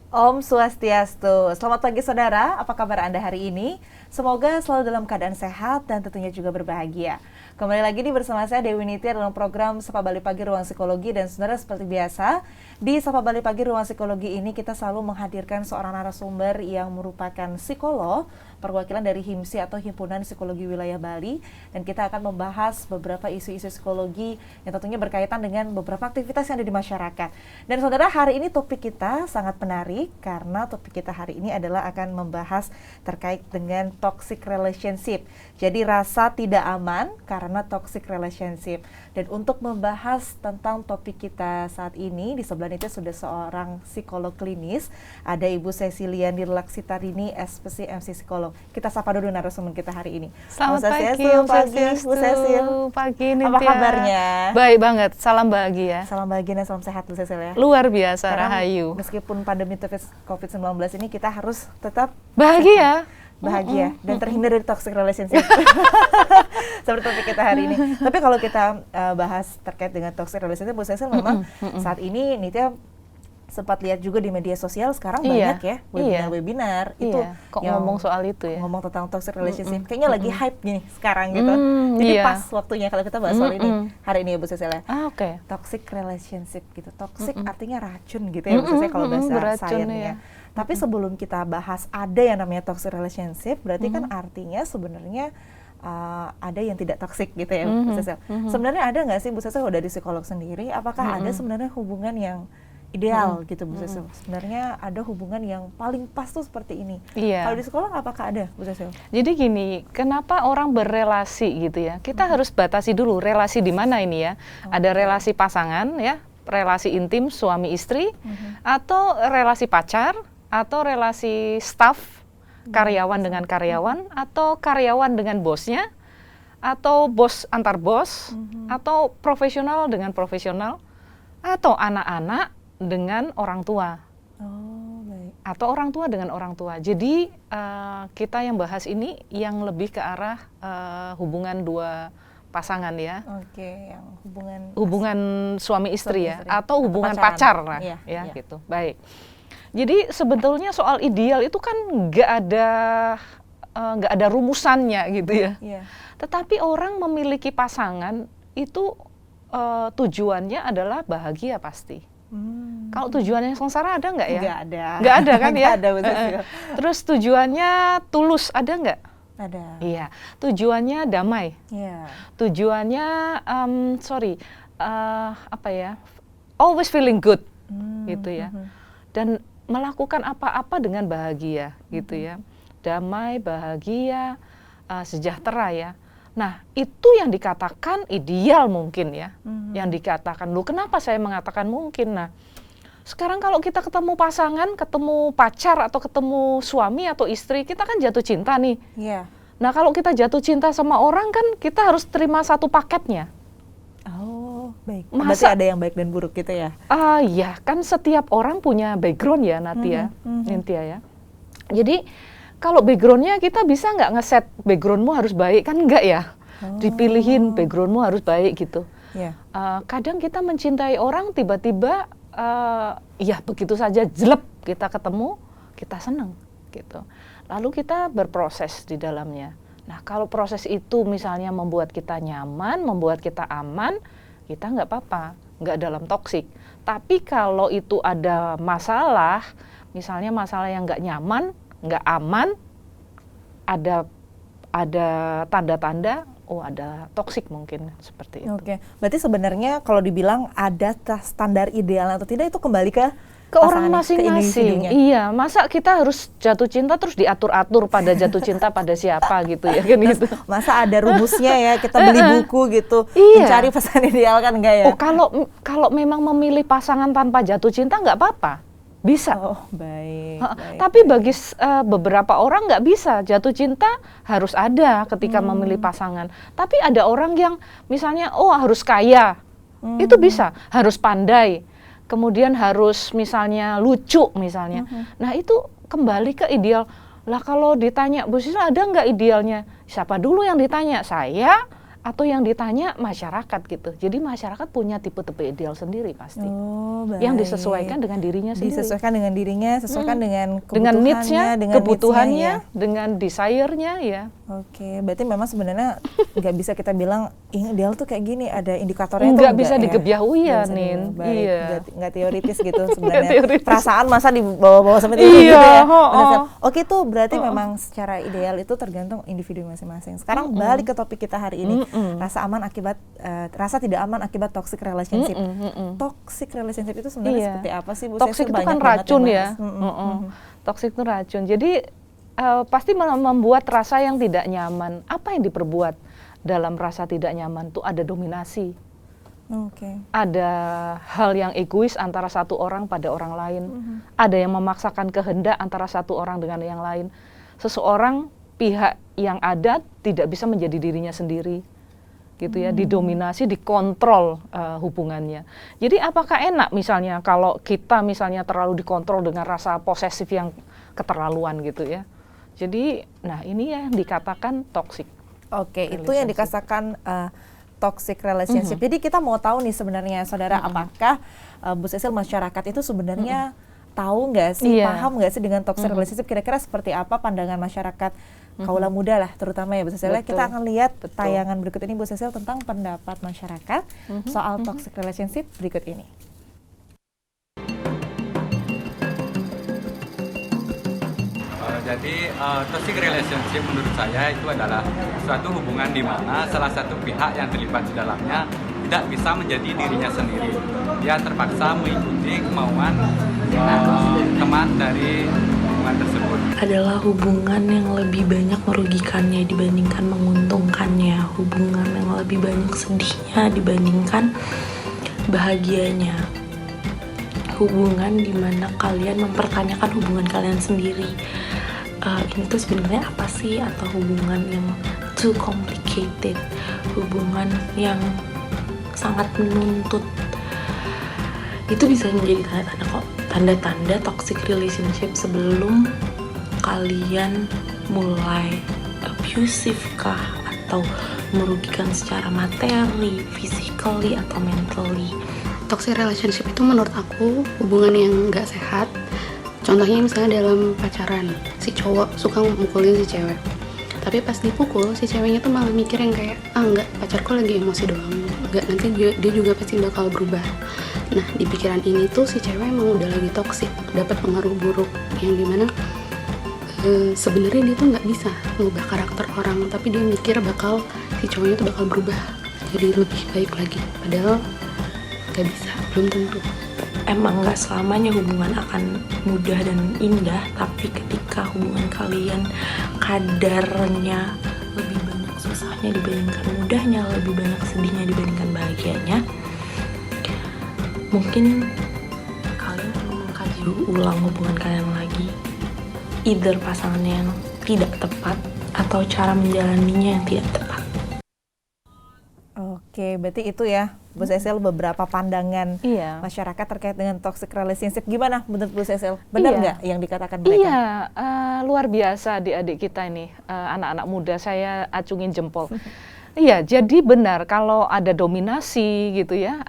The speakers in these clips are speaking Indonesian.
Om Swastiastu. Selamat pagi saudara, apa kabar Anda hari ini? Semoga selalu dalam keadaan sehat dan tentunya juga berbahagia. Kembali lagi nih bersama saya Dewi Nitya dalam program Sapa Bali Pagi Ruang Psikologi. Dan saudara, seperti biasa di Sapa Bali Pagi Ruang Psikologi ini kita selalu menghadirkan seorang narasumber yang merupakan psikolog, perwakilan dari HIMSI atau Himpunan Psikologi Wilayah Bali. Dan kita akan membahas beberapa isu-isu psikologi yang tentunya berkaitan dengan beberapa aktivitas yang ada di masyarakat. Dan saudara, hari ini topik kita sangat menarik karena topik kita hari ini adalah akan membahas terkait dengan toxic relationship. Jadi rasa tidak aman karena toxic relationship. Dan untuk membahas tentang topik kita saat ini, di sebelah itu sudah seorang psikolog klinis, ada Ibu Cecilia Nirlaksitarini, SPC MC Psikolog. Kita sapa dulu narasumber kita hari ini. Selamat pagi, Bu Cecil. Pagi, Nitya. Apa kabarnya? Baik banget, salam bahagia. Salam bahagia dan salam sehat Bu Cecil ya. Luar biasa, Karena rahayu. meskipun pandemi COVID-19 ini kita harus tetap Bahagia. bahagia dan terhindar dari toxic relationship. Seperti topik kita hari ini. Tapi kalau kita bahas terkait dengan toxic relationship, Bu Cecil memang saat ini Nitya sempat lihat juga di media sosial sekarang banyak ya webinar-webinar itu Kok yang ngomong soal itu ya? ngomong tentang toxic relationship. Kayaknya lagi hype gini sekarang gitu. Jadi pas waktunya kalau kita bahas soal ini hari ini ya Bu Cecil ya. Oke. Toxic relationship gitu. Toxic artinya racun gitu ya Bu Cecil kalau bahasa sainsnya. Tapi sebelum kita bahas ada yang namanya toxic relationship, berarti kan artinya sebenarnya ada yang tidak toxic gitu ya Bu Cecil. Sebenarnya ada nggak sih Bu Cecil kalau dari psikolog sendiri, apakah ada sebenarnya hubungan yang ideal gitu Bu Cecil? Sebenarnya ada hubungan yang paling pas tuh seperti ini. Kalau di sekolah apakah ada Bu Cecil? Jadi gini, kenapa orang berrelasi gitu ya? Kita harus batasi dulu relasi di mana ini ya. Ada relasi pasangan ya, relasi intim suami istri, atau relasi pacar, atau relasi staff karyawan dengan karyawan, atau karyawan dengan bosnya, atau bos antar bos, atau profesional dengan profesional, atau anak-anak dengan orang tua, atau orang tua dengan orang tua. Jadi kita yang bahas ini yang lebih ke arah hubungan dua pasangan ya. Oke, yang hubungan suami istri ya, atau hubungan pacar lah ya gitu. Baik. Jadi sebetulnya soal ideal itu kan nggak ada rumusannya gitu ya. Tetapi orang memiliki pasangan itu tujuannya adalah bahagia pasti. Kalau tujuannya sengsara ada nggak ya? Nggak ada kan ya? Ada, Terus tujuannya tulus ada nggak? Ada. Iya. Tujuannya damai. Tujuannya always feeling good gitu ya. Dan melakukan apa-apa dengan bahagia gitu ya. Damai, bahagia, sejahtera ya. Nah, itu yang dikatakan ideal mungkin ya. Yang dikatakan, loh kenapa saya mengatakan mungkin? Nah, sekarang kalau kita ketemu pasangan, ketemu pacar atau ketemu suami atau istri, kita kan jatuh cinta nih. Nah, kalau kita jatuh cinta sama orang kan kita harus terima satu paketnya. Baik. Berarti ada yang baik dan buruk gitu ya? Ya, kan setiap orang punya background ya, Nitya ya. Jadi kalau backgroundnya kita bisa nggak ngeset backgroundmu harus baik, kan enggak ya? Dipilihin backgroundmu harus baik gitu. Kadang kita mencintai orang tiba-tiba ya begitu saja jelek kita ketemu, kita seneng gitu. Lalu kita berproses di dalamnya. Nah, kalau proses itu misalnya membuat kita nyaman, membuat kita aman, kita nggak apa-apa, nggak dalam toksik. Tapi kalau itu ada masalah, misalnya masalah yang nggak nyaman, nggak aman, ada tanda-tanda, ada toksik mungkin seperti itu. Oke, berarti sebenarnya kalau dibilang ada standar ideal atau tidak itu kembali ke orang masing-masing. Iya, masa kita harus jatuh cinta terus diatur-atur pada jatuh cinta pada siapa gitu ya kan gitu. Masa ada rumusnya ya, kita beli buku gitu, mencari pasangan ideal kan enggak ya? Kalau memang memilih pasangan tanpa jatuh cinta nggak apa-apa. Bisa. Baik. Tapi bagi beberapa orang nggak bisa, jatuh cinta harus ada ketika memilih pasangan. Tapi ada orang yang misalnya harus kaya, itu bisa, harus pandai. Kemudian harus misalnya lucu misalnya. Nah itu kembali ke ideal. Lah kalau ditanya, Bu Sisla ada nggak idealnya? Siapa dulu yang ditanya? Saya atau yang ditanya masyarakat gitu. Jadi masyarakat punya tipe-tipe ideal sendiri pasti. Yang disesuaikan dengan dirinya sendiri. Disesuaikan dengan dirinya, sesuaikan dengan dengan needs-nya, dengan kebutuhannya, needs-nya, dengan desire-nya ya. Oke, berarti memang sebenarnya nggak bisa kita bilang ideal tuh kayak gini, ada indikatornya tuh nggak bisa digebyahui ya, Nin. Iya. Nggak teoritis gitu sebenarnya. Teoritis. Perasaan masa dibawa-bawa sampai itu gitu ya. Oke, itu berarti memang secara ideal itu tergantung individu masing-masing. Sekarang balik ke topik kita hari ini, rasa tidak aman akibat toxic relationship. Toxic relationship itu sebenarnya seperti apa sih, Bu? Toxic itu kan racun ya. Toxic itu racun. Jadi pasti membuat rasa yang tidak nyaman. Apa yang diperbuat dalam rasa tidak nyaman itu ada dominasi. Ada hal yang egois antara satu orang pada orang lain. Ada yang memaksakan kehendak antara satu orang dengan yang lain. Seseorang pihak yang ada tidak bisa menjadi dirinya sendiri. Gitu ya, didominasi, dikontrol hubungannya. Jadi apakah enak misalnya kalau kita misalnya terlalu dikontrol dengan rasa posesif yang keterlaluan gitu ya. Jadi, nah ini ya dikatakan toxic. Oke, itu yang dikatakan toxic relationship. Jadi kita mau tahu nih sebenarnya, saudara, apakah Bu Cecil, masyarakat itu sebenarnya tahu nggak sih, paham nggak sih dengan toxic relationship? Kira-kira seperti apa pandangan masyarakat kaula muda lah, terutama ya Bu Cecil. Kita akan lihat tayangan berikut ini, Bu Cecil, tentang pendapat masyarakat soal toxic relationship berikut ini. Jadi toxic relationship menurut saya itu adalah suatu hubungan di mana salah satu pihak yang terlibat di dalamnya tidak bisa menjadi dirinya sendiri. Dia terpaksa mengikuti kemauan teman dari hubungan tersebut. Adalah hubungan yang lebih banyak merugikannya dibandingkan menguntungkannya. Hubungan yang lebih banyak sedihnya dibandingkan bahagianya. Hubungan di mana kalian mempertanyakan hubungan kalian sendiri. Ini tuh sebenarnya apa sih? Atau hubungan yang too complicated, hubungan yang sangat menuntut. Itu bisa menjadi tanda-tanda kok, tanda-tanda toxic relationship sebelum kalian mulai abusive kah, atau merugikan secara materi, physically atau mentally. Toxic relationship itu menurut aku hubungan yang nggak sehat. Contohnya misalnya dalam pacaran, si cowok suka mukulin si cewek, tapi pas dipukul si ceweknya tuh malah mikir yang kayak, enggak, pacarku lagi emosi doang, enggak, nanti dia juga pasti bakal berubah. Nah, di pikiran ini tuh si cewek emang udah lagi toksik, dapat pengaruh buruk yang dimana sebenarnya dia tuh nggak bisa mengubah karakter orang, tapi dia mikir bakal si cowoknya tuh bakal berubah jadi lebih baik lagi, padahal nggak bisa, belum tentu. Emang gak selamanya hubungan akan mudah dan indah, tapi ketika hubungan kalian kadarnya lebih banyak susahnya dibandingkan mudahnya, lebih banyak sedihnya dibandingkan bahagianya, mungkin kalian perlu mengkaji ulang hubungan kalian lagi. Either pasangannya yang tidak tepat atau cara menjalaninya yang tidak tepat. Oke, berarti itu ya, Bu Cecil, beberapa pandangan masyarakat terkait dengan toxic relationship. Gimana menurut Bu Cecil? Benar nggak yang dikatakan mereka? Iya, luar biasa adik-adik kita ini, anak-anak muda, saya acungin jempol. Iya, jadi benar kalau ada dominasi gitu ya,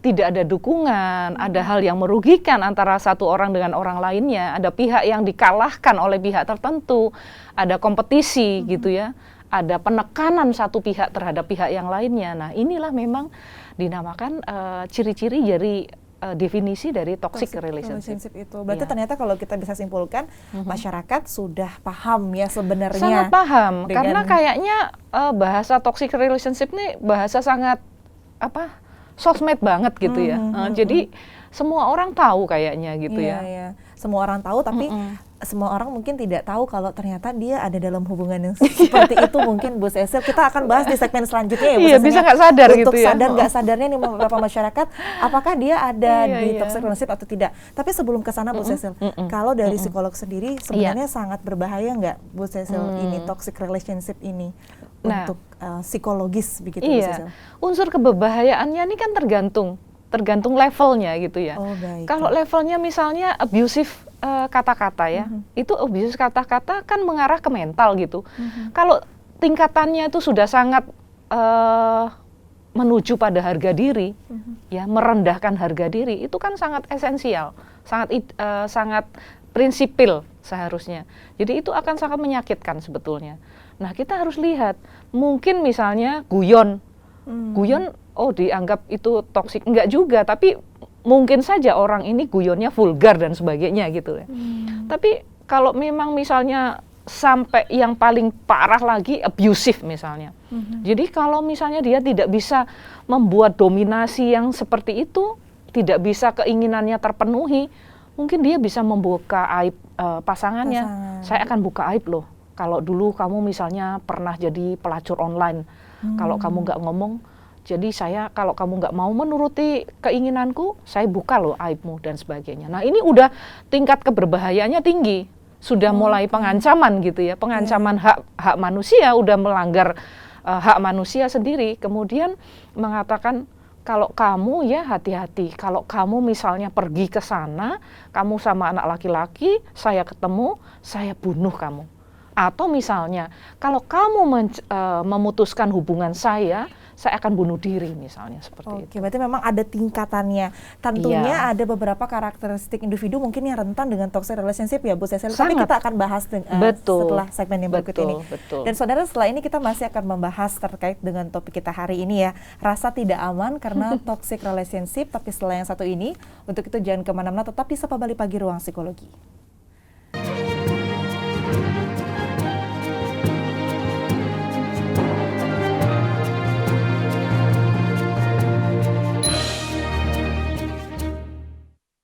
tidak ada dukungan, ada hal yang merugikan antara satu orang dengan orang lainnya, ada pihak yang dikalahkan oleh pihak tertentu, ada kompetisi gitu ya. Ada penekanan satu pihak terhadap pihak yang lainnya. Nah, inilah memang dinamakan ciri-ciri dari definisi dari toxic relationship itu. Berarti ternyata kalau kita bisa simpulkan, masyarakat sudah paham ya sebenarnya. Sangat paham, karena kayaknya bahasa toxic relationship ini bahasa sangat sosmed banget gitu ya. Jadi semua orang tahu kayaknya gitu ya. Iya. Semua orang tahu, tapi semua orang mungkin tidak tahu kalau ternyata dia ada dalam hubungan yang seperti itu. Mungkin Bu Cecil, kita akan bahas di segmen selanjutnya ya Bu Cecil. Iya, bisa nggak sadar untuk gitu ya. sadar nggak sadarnya nih beberapa masyarakat, apakah dia ada di toxic relationship atau tidak. Tapi sebelum ke sana Bu Cecil, kalau dari psikolog sendiri sebenarnya sangat berbahaya nggak Bu Cecil ini toxic relationship ini untuk psikologis begitu Bu Cecil? Unsur keberbahayaannya ini kan tergantung levelnya gitu ya. Kalau levelnya misalnya abusive kata-kata ya, itu abusive kata-kata kan mengarah ke mental gitu. Kalau tingkatannya itu sudah sangat menuju pada harga diri, ya merendahkan harga diri, itu kan sangat esensial, sangat prinsipil seharusnya. Jadi itu akan sangat menyakitkan sebetulnya. Nah, kita harus lihat, mungkin misalnya guyon, dianggap itu toksik, enggak juga, tapi mungkin saja orang ini guyonnya vulgar dan sebagainya gitu ya. Tapi kalau memang misalnya sampai yang paling parah lagi abusive misalnya. Jadi kalau misalnya dia tidak bisa membuat dominasi yang seperti itu, tidak bisa keinginannya terpenuhi, mungkin dia bisa membuka aib pasangannya. Saya akan buka aib loh. Kalau dulu kamu misalnya pernah jadi pelacur online, kalau kamu nggak ngomong, jadi kalau kamu nggak mau menuruti keinginanku, saya buka loh aibmu dan sebagainya. Nah ini udah tingkat keberbahayaannya tinggi. Sudah mulai pengancaman gitu ya, pengancaman hak manusia, udah melanggar hak manusia sendiri. Kemudian mengatakan kalau kamu ya hati-hati, kalau kamu misalnya pergi ke sana, kamu sama anak laki-laki, saya ketemu, saya bunuh kamu. Atau misalnya kalau kamu memutuskan hubungan saya akan bunuh diri misalnya seperti itu. Oke, berarti memang ada tingkatannya. Tentunya ada beberapa karakteristik individu mungkin yang rentan dengan toxic relationship ya Bu Cecil. Tapi kita akan bahas setelah segmen yang berikut ini. Dan saudara, setelah ini kita masih akan membahas terkait dengan topik kita hari ini ya. Rasa tidak aman karena toxic relationship. Tapi setelah yang satu ini, untuk itu jangan kemana-mana, tetap di Sapa Bali Pagi Ruang Psikologi.